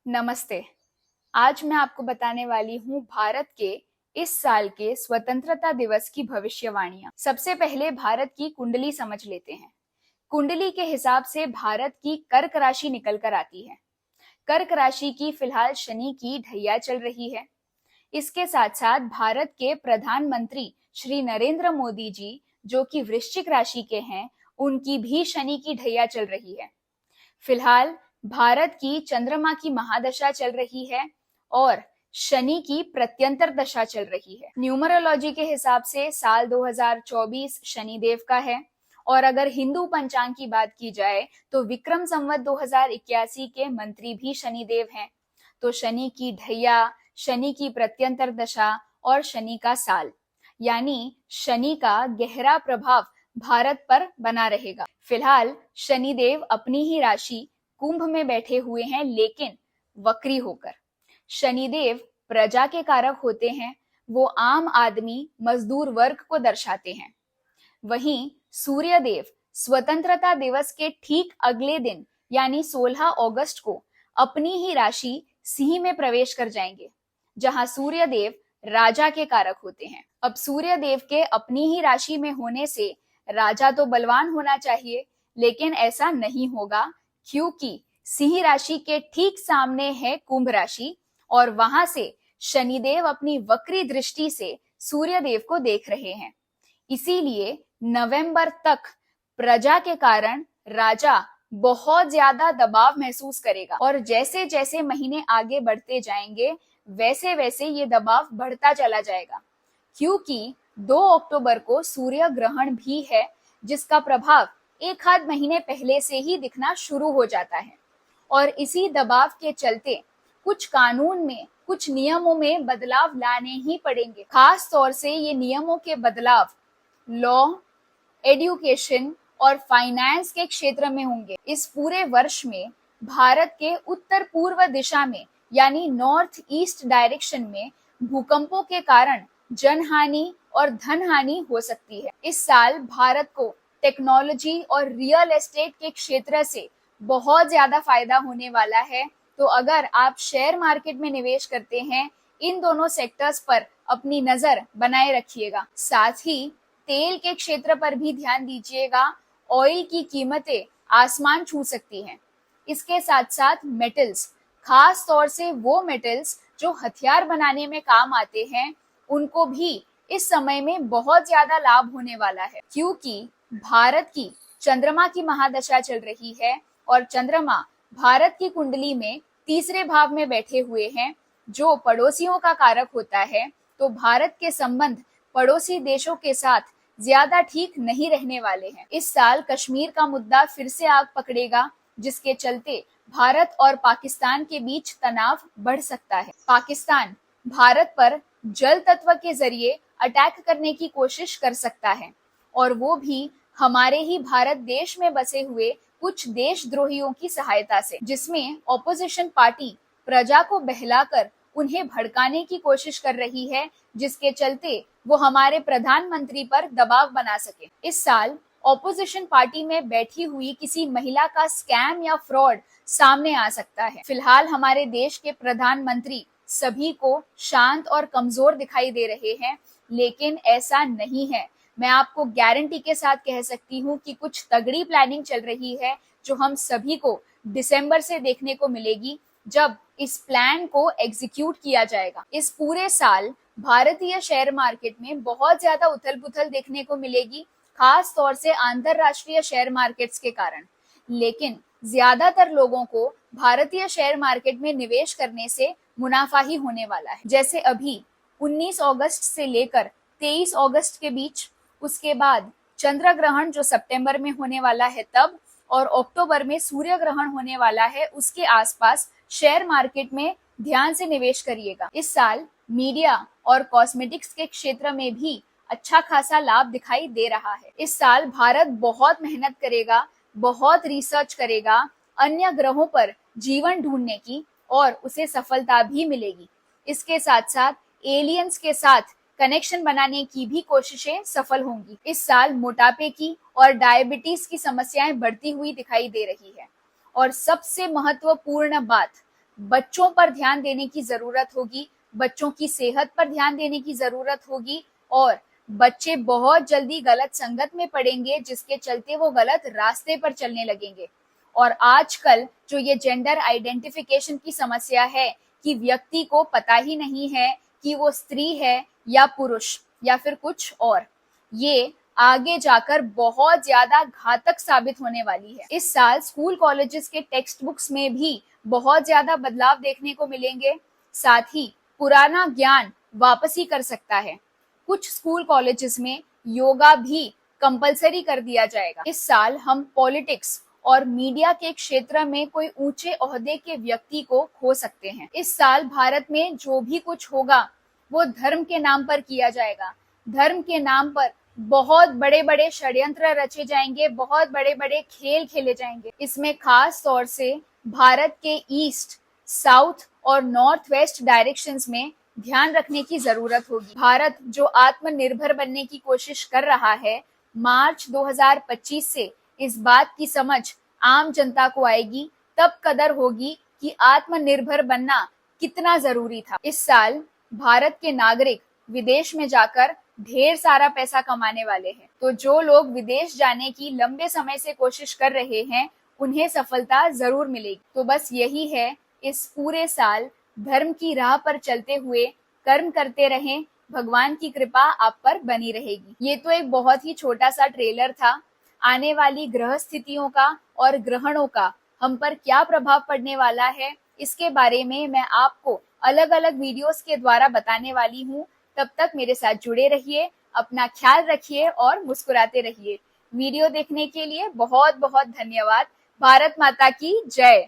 नमस्ते। आज मैं आपको बताने वाली हूँ भारत के इस साल के स्वतंत्रता दिवस की भविष्यवाणियां। सबसे पहले भारत की कुंडली समझ लेते हैं। कुंडली के हिसाब से भारत की कर्क राशि निकल कर आती है। कर्क राशि की फिलहाल शनि की ढैया चल रही है। इसके साथ साथ भारत के प्रधानमंत्री श्री नरेंद्र मोदी जी, जो कि वृश्चिक राशि के हैं, उनकी भी शनि की ढैया चल रही है। फिलहाल भारत की चंद्रमा की महादशा चल रही है और शनि की प्रत्यंतर दशा चल रही है। न्यूमरोलॉजी के हिसाब से साल 2024 शनिदेव का है और अगर हिंदू पंचांग की बात की जाए तो विक्रम संवत 2081 के मंत्री भी शनिदेव हैं। तो शनि की ढैया, शनि की प्रत्यंतर दशा और शनि का साल, यानी शनि का गहरा प्रभाव भारत पर बना रहेगा। फिलहाल शनिदेव अपनी ही राशि कुंभ में बैठे हुए हैं, लेकिन वक्री होकर। शनिदेव प्रजा के कारक होते हैं, वो आम आदमी, मजदूर वर्ग को दर्शाते हैं। वहीं सूर्यदेव स्वतंत्रता दिवस के ठीक अगले दिन यानी 16 अगस्त को अपनी ही राशि सिंह में प्रवेश कर जाएंगे, जहां सूर्यदेव राजा के कारक होते हैं। अब सूर्यदेव के अपनी ही राशि में होने से राजा तो बलवान होना चाहिए, लेकिन ऐसा नहीं होगा, क्योंकि सिंह राशि के ठीक सामने है कुंभ राशि और वहां से शनिदेव अपनी वक्री दृष्टि से सूर्यदेव को देख रहे हैं। इसीलिए नवंबर तक प्रजा के कारण राजा बहुत ज्यादा दबाव महसूस करेगा और जैसे जैसे महीने आगे बढ़ते जाएंगे वैसे वैसे ये दबाव बढ़ता चला जाएगा, क्योंकि 2 अक्टूबर को सूर्य ग्रहण भी है, जिसका प्रभाव एक आध महीने पहले से ही दिखना शुरू हो जाता है। और इसी दबाव के चलते कुछ कानून में, कुछ नियमों में बदलाव लाने ही पड़ेंगे। खास तौर से ये नियमों के बदलाव लॉ, एजुकेशन और फाइनेंस के क्षेत्र में होंगे। इस पूरे वर्ष में भारत के उत्तर पूर्व दिशा में यानी नॉर्थ ईस्ट डायरेक्शन में भूकंपों के कारण जनहानि और धन हानि हो सकती है। इस साल भारत को टेक्नोलॉजी और रियल एस्टेट के क्षेत्र से बहुत ज्यादा फायदा होने वाला है। तो अगर आप शेयर मार्केट में निवेश करते हैं, इन दोनों सेक्टर्स पर अपनी नजर बनाए रखिएगा। साथ ही तेल के क्षेत्र पर भी ध्यान दीजिएगा। ऑयल की कीमतें आसमान छू सकती हैं। इसके साथ साथ मेटल्स, खास तौर से वो मेटल्स जो हथियार बनाने में काम आते हैं, उनको भी इस समय में बहुत ज्यादा लाभ होने वाला है, क्योंकि भारत की चंद्रमा की महादशा चल रही है और चंद्रमा भारत की कुंडली में तीसरे भाव में बैठे हुए हैं, जो पड़ोसियों का कारक होता है। तो भारत के संबंध पड़ोसी देशों के साथ ज्यादा ठीक नहीं रहने वाले हैं। इस साल कश्मीर का मुद्दा फिर से आग पकड़ेगा, जिसके चलते भारत और पाकिस्तान के बीच तनाव बढ़ सकता है। पाकिस्तान भारत पर जल तत्व के जरिए अटैक करने की कोशिश कर सकता है, और वो भी हमारे ही भारत देश में बसे हुए कुछ देशद्रोहियों की सहायता से, जिसमें ऑपोजिशन पार्टी प्रजा को बहलाकर उन्हें भड़काने की कोशिश कर रही है, जिसके चलते वो हमारे प्रधानमंत्री पर दबाव बना सके। इस साल ऑपोजिशन पार्टी में बैठी हुई किसी महिला का स्कैम या फ्रॉड सामने आ सकता है। फिलहाल हमारे देश के प्रधानमंत्री सभी को शांत और कमजोर दिखाई दे रहे हैं, लेकिन ऐसा नहीं है। मैं आपको गारंटी के साथ कह सकती हूँ कि कुछ तगड़ी प्लानिंग चल रही है, जो हम सभी को दिसंबर से देखने को मिलेगी, जब इस प्लान को एग्जीक्यूट किया जाएगा। इस पूरे साल भारतीय शेयर मार्केट में बहुत ज्यादा उथल पुथल देखने को मिलेगी, खास तौर से अंतरराष्ट्रीय शेयर मार्केट्स के कारण। लेकिन ज्यादातर लोगों को भारतीय शेयर मार्केट में निवेश करने से मुनाफा ही होने वाला है। जैसे अभी 19 अगस्त से लेकर 23 अगस्त के बीच, उसके बाद चंद्र ग्रहण जो सितंबर में होने वाला है तब, और अक्टूबर में सूर्य ग्रहण होने वाला है, उसके आसपास शेयर मार्केट में ध्यान से निवेश करिएगा। इस साल मीडिया और कॉस्मेटिक्स के क्षेत्र में भी अच्छा खासा लाभ दिखाई दे रहा है। इस साल भारत बहुत मेहनत करेगा, बहुत रिसर्च करेगा अन्य ग्रहों पर जीवन ढूंढने की, और उसे सफलता भी मिलेगी। इसके साथ साथ एलियंस के साथ कनेक्शन बनाने की भी कोशिशें सफल होंगी। इस साल मोटापे की और डायबिटीज की समस्याएं बढ़ती हुई दिखाई दे रही है। और सबसे महत्वपूर्ण बात, बच्चों पर ध्यान देने की जरूरत होगी, बच्चों की सेहत पर ध्यान देने की जरूरत होगी। और बच्चे बहुत जल्दी गलत संगत में पड़ेंगे, जिसके चलते वो गलत रास्ते पर चलने लगेंगे। और आजकल जो ये जेंडर आइडेंटिफिकेशन की समस्या है कि व्यक्ति को पता ही नहीं है कि वो स्त्री है या पुरुष या फिर कुछ और, ये आगे जाकर बहुत ज्यादा घातक साबित होने वाली है। इस साल स्कूल कॉलेजेस के टेक्स्ट बुक्स में भी बहुत ज्यादा बदलाव देखने को मिलेंगे। साथ ही पुराना ज्ञान वापसी कर सकता है। कुछ स्कूल कॉलेजेस में योगा भी कंपलसरी कर दिया जाएगा। इस साल हम पॉलिटिक्स और मीडिया के क्षेत्र में कोई ऊंचे ओहदे के व्यक्ति को खो सकते हैं। इस साल भारत में जो भी कुछ होगा वो धर्म के नाम पर किया जाएगा। धर्म के नाम पर बहुत बड़े बड़े षड्यंत्र रचे जाएंगे, बहुत बड़े बड़े खेल खेले जाएंगे। इसमें खास तौर से भारत के ईस्ट, साउथ और नॉर्थ वेस्ट डायरेक्शंस में ध्यान रखने की जरूरत होगी। भारत जो आत्मनिर्भर बनने की कोशिश कर रहा है, मार्च 2025 से इस बात की समझ आम जनता को आएगी, तब कदर होगी कि आत्मनिर्भर बनना कितना जरूरी था। इस साल भारत के नागरिक विदेश में जाकर ढेर सारा पैसा कमाने वाले हैं। तो जो लोग विदेश जाने की लंबे समय से कोशिश कर रहे हैं, उन्हें सफलता जरूर मिलेगी। तो बस यही है, इस पूरे साल धर्म की राह पर चलते हुए कर्म करते रहें, भगवान की कृपा आप पर बनी रहेगी। ये तो एक बहुत ही छोटा सा ट्रेलर था। आने वाली ग्रह स्थितियों का और ग्रहणों का हम पर क्या प्रभाव पड़ने वाला है, इसके बारे में मैं आपको अलग अलग वीडियोस के द्वारा बताने वाली हूँ। तब तक मेरे साथ जुड़े रहिए, अपना ख्याल रखिए और मुस्कुराते रहिए। वीडियो देखने के लिए बहुत बहुत धन्यवाद। भारत माता की जय।